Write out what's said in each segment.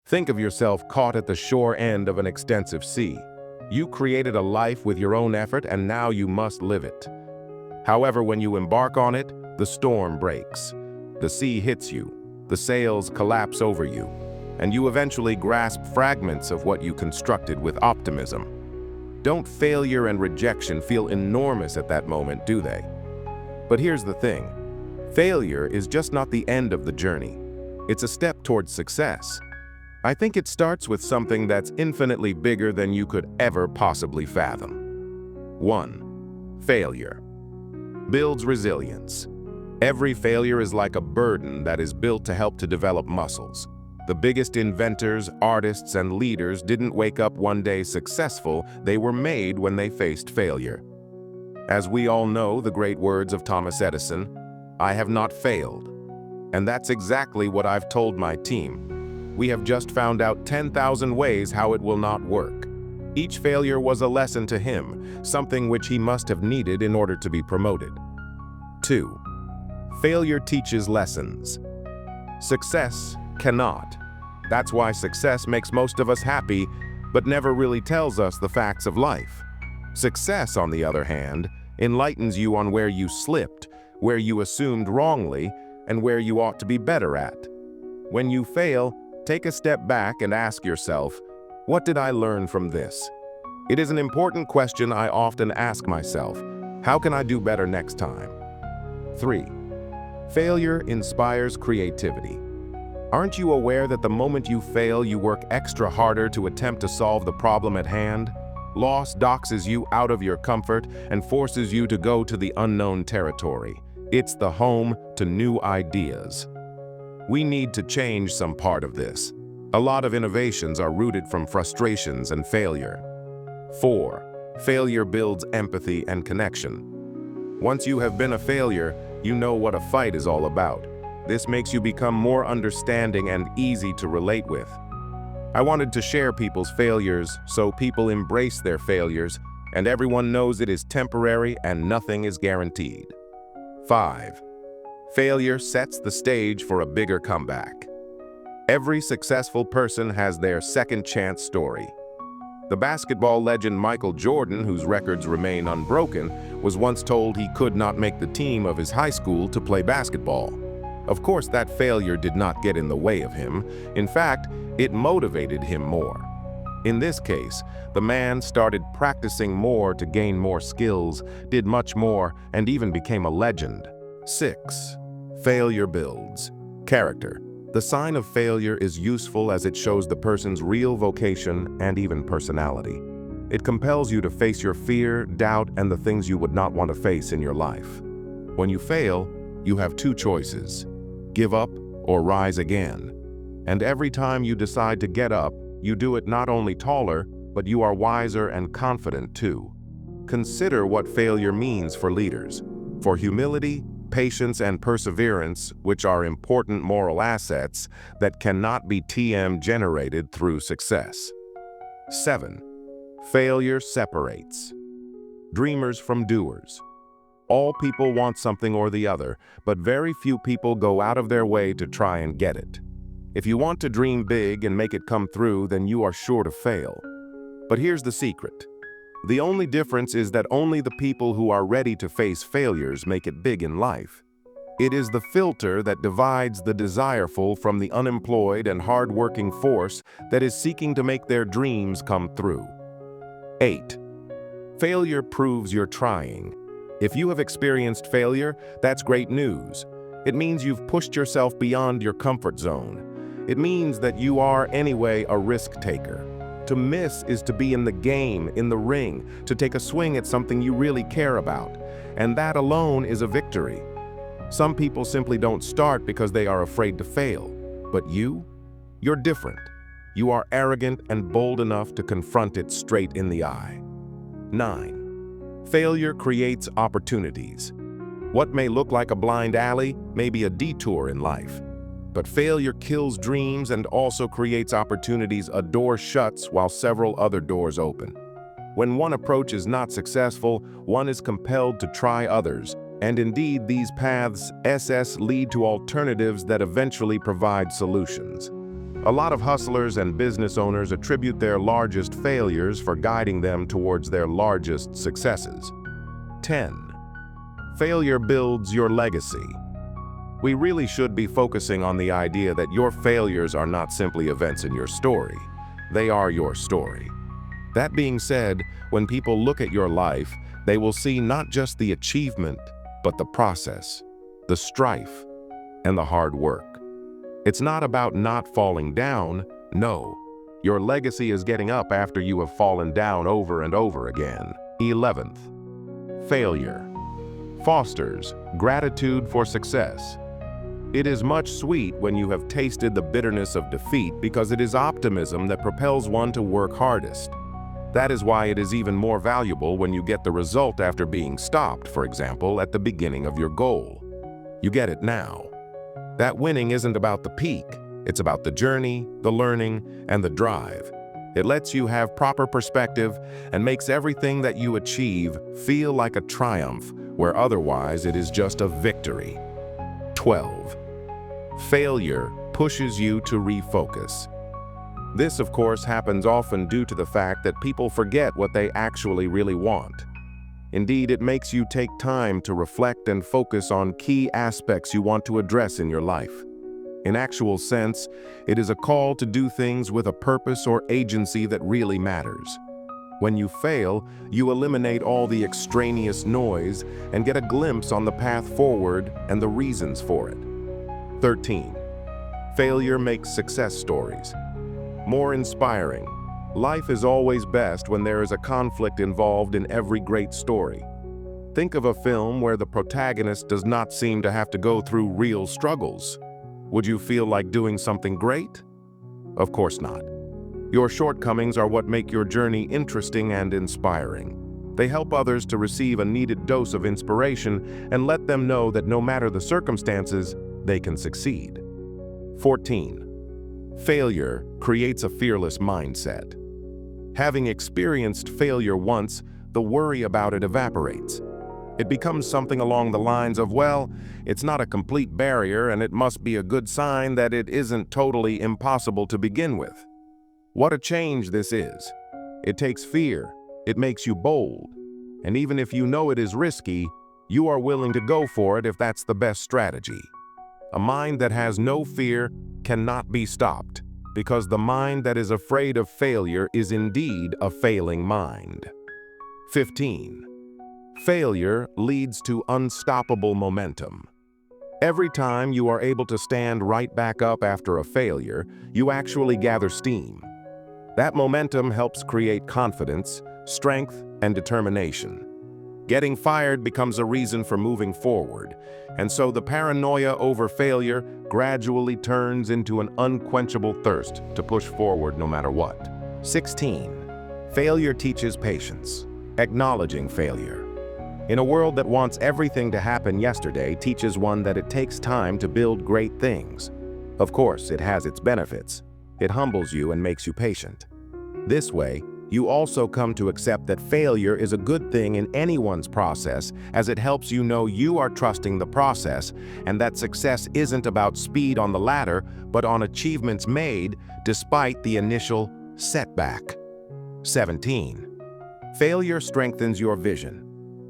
Think of yourself caught at the shore end of an extensive sea. You created a life with your own effort, and now you must live it. However, when you embark on it, the storm breaks. The sea hits you, the sails collapse over you, and you eventually grasp fragments of what you constructed with optimism. Don't failure and rejection feel enormous at that moment, do they? But here's the thing. Failure is just not the end of the journey. It's a step towards success. I think it starts with something that's infinitely bigger than you could ever possibly fathom. 1. Failure builds resilience. Every failure is like a burden that is built to help to develop muscles. The biggest inventors, artists, and leaders didn't wake up one day successful. They were made when they faced failure. As we all know the great words of Thomas Edison, "I have not failed." And that's exactly what I've told my team. We have just found out 10,000 ways how it will not work. Each failure was a lesson to him, something which he must have needed in order to be promoted. 2. Failure teaches lessons. Success cannot. That's why success makes most of us happy, but never really tells us the facts of life. Success, on the other hand, enlightens you on where you slipped, where you assumed wrongly, and where you ought to be better at. When you fail, take a step back and ask yourself, what did I learn from this? It is an important question I often ask myself. How can I do better next time? 3. Failure inspires creativity. Aren't you aware that the moment you fail, you work extra harder to attempt to solve the problem at hand? Loss doxes you out of your comfort and forces you to go to the unknown territory. It's the home to new ideas. We need to change some part of this. A lot of innovations are rooted from frustrations and failure. 4. Failure builds empathy and connection. Once you have been a failure, you know what a fight is all about. This makes you become more understanding and easy to relate with. I wanted to share people's failures so people embrace their failures, and everyone knows it is temporary and nothing is guaranteed. 5. Failure sets the stage for a bigger comeback. Every successful person has their second chance story. The basketball legend Michael Jordan, whose records remain unbroken, was once told he could not make the team of his high school to play basketball. Of course, that failure did not get in the way of him. In fact, it motivated him more. In this case, the man started practicing more to gain more skills, did much more, and even became a legend. 6. Failure builds character. The sign of failure is useful as it shows the person's real vocation and even personality. It compels you to face your fear, doubt, and the things you would not want to face in your life. When you fail, you have two choices: give up or rise again. And every time you decide to get up, you do it not only taller, but you are wiser and confident too. Consider what failure means for leaders. For humility, patience, and perseverance, which are important moral assets that cannot be generated through success. 7. Failure separates dreamers from doers. All people want something or the other, but very few people go out of their way to try and get it. If you want to dream big and make it come through, then you are sure to fail. But here's the secret. The only difference is that only the people who are ready to face failures make it big in life. It is the filter that divides the desireful from the unemployed and hard-working force that is seeking to make their dreams come through. 8. Failure proves you're trying. If you have experienced failure, that's great news. It means you've pushed yourself beyond your comfort zone. It means that you are, anyway, a risk taker. To miss is to be in the game, in the ring, to take a swing at something you really care about. And that alone is a victory. Some people simply don't start because they are afraid to fail. But you're different. You are arrogant and bold enough to confront it straight in the eye. 9. Failure creates opportunities. What may look like a blind alley may be a detour in life. But failure kills dreams and also creates opportunities. A door shuts while several other doors open. When one approach is not successful, one is compelled to try others. And indeed, these paths lead to alternatives that eventually provide solutions. A lot of hustlers and business owners attribute their largest failures for guiding them towards their largest successes. 10. Failure builds your legacy. We really should be focusing on the idea that your failures are not simply events in your story. They are your story. That being said, when people look at your life, they will see not just the achievement, but the process, the strife, and the hard work. It's not about not falling down, no. Your legacy is getting up after you have fallen down over and over again. 11th. Failure fosters gratitude for success. It is much sweet when you have tasted the bitterness of defeat because it is optimism that propels one to work hardest. That is why it is even more valuable when you get the result after being stopped, for example, at the beginning of your goal. You get it now. That winning isn't about the peak. It's about the journey, the learning, and the drive. It lets you have proper perspective and makes everything that you achieve feel like a triumph, where otherwise it is just a victory. 12. Failure pushes you to refocus. This, of course, happens often due to the fact that people forget what they actually really want. Indeed, it makes you take time to reflect and focus on key aspects you want to address in your life. In actual sense, it is a call to do things with a purpose or agency that really matters. When you fail, you eliminate all the extraneous noise and get a glimpse on the path forward and the reasons for it. 13. Failure makes success stories more inspiring. Life is always best when there is a conflict involved in every great story. Think of a film where the protagonist does not seem to have to go through real struggles. Would you feel like doing something great? Of course not. Your shortcomings are what make your journey interesting and inspiring. They help others to receive a needed dose of inspiration and let them know that no matter the circumstances, they can succeed. 14. Failure creates a fearless mindset. Having experienced failure once, the worry about it evaporates. It becomes something along the lines of, well, it's not a complete barrier and it must be a good sign that it isn't totally impossible to begin with. What a change this is. It takes fear, it makes you bold, and even if you know it is risky, you are willing to go for it if that's the best strategy. A mind that has no fear cannot be stopped, because the mind that is afraid of failure is indeed a failing mind. 15. Failure leads to unstoppable momentum. Every time you are able to stand right back up after a failure, you actually gather steam. That momentum helps create confidence, strength, and determination. Getting fired becomes a reason for moving forward, and so the paranoia over failure gradually turns into an unquenchable thirst to push forward no matter what. 16. Failure teaches patience. Acknowledging failure. In a world that wants everything to happen yesterday teaches one that it takes time to build great things. Of course, it has its benefits. It humbles you and makes you patient. This way, you also come to accept that failure is a good thing in anyone's process, as it helps you know you are trusting the process and that success isn't about speed on the ladder, but on achievements made despite the initial setback. 17. Failure strengthens your vision.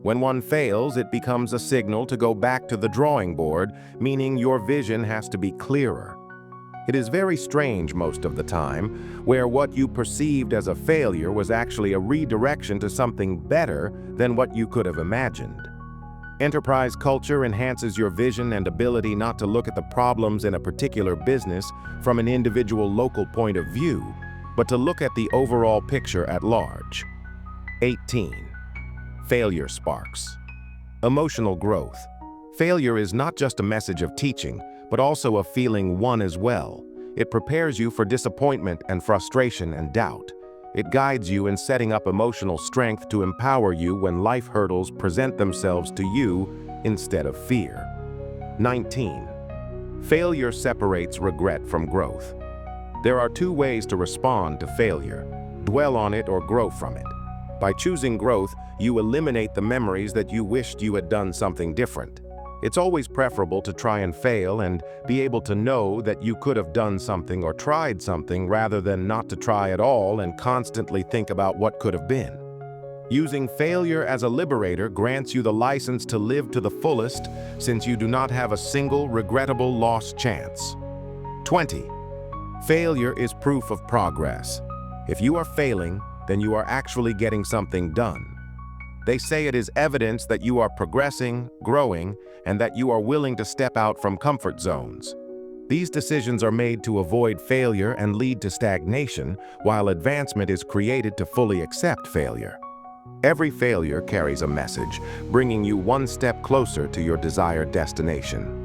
When one fails, it becomes a signal to go back to the drawing board, meaning your vision has to be clearer. It is very strange most of the time, where what you perceived as a failure was actually a redirection to something better than what you could have imagined. Enterprise culture enhances your vision and ability not to look at the problems in a particular business from an individual local point of view, but to look at the overall picture at large. 18. Failure sparks emotional growth. Failure is not just a message of teaching, but also a feeling won as well. It prepares you for disappointment and frustration and doubt. It guides you in setting up emotional strength to empower you when life hurdles present themselves to you instead of fear. 19. Failure separates regret from growth. There are two ways to respond to failure: dwell on it or grow from it. By choosing growth, you eliminate the memories that you wished you had done something different. It's always preferable to try and fail and be able to know that you could have done something or tried something rather than not to try at all and constantly think about what could have been. Using failure as a liberator grants you the license to live to the fullest, since you do not have a single regrettable lost chance. 20. Failure is proof of progress. If you are failing, then you are actually getting something done. They say it is evidence that you are progressing, growing, and that you are willing to step out from comfort zones. These decisions are made to avoid failure and lead to stagnation, while advancement is created to fully accept failure. Every failure carries a message, bringing you one step closer to your desired destination.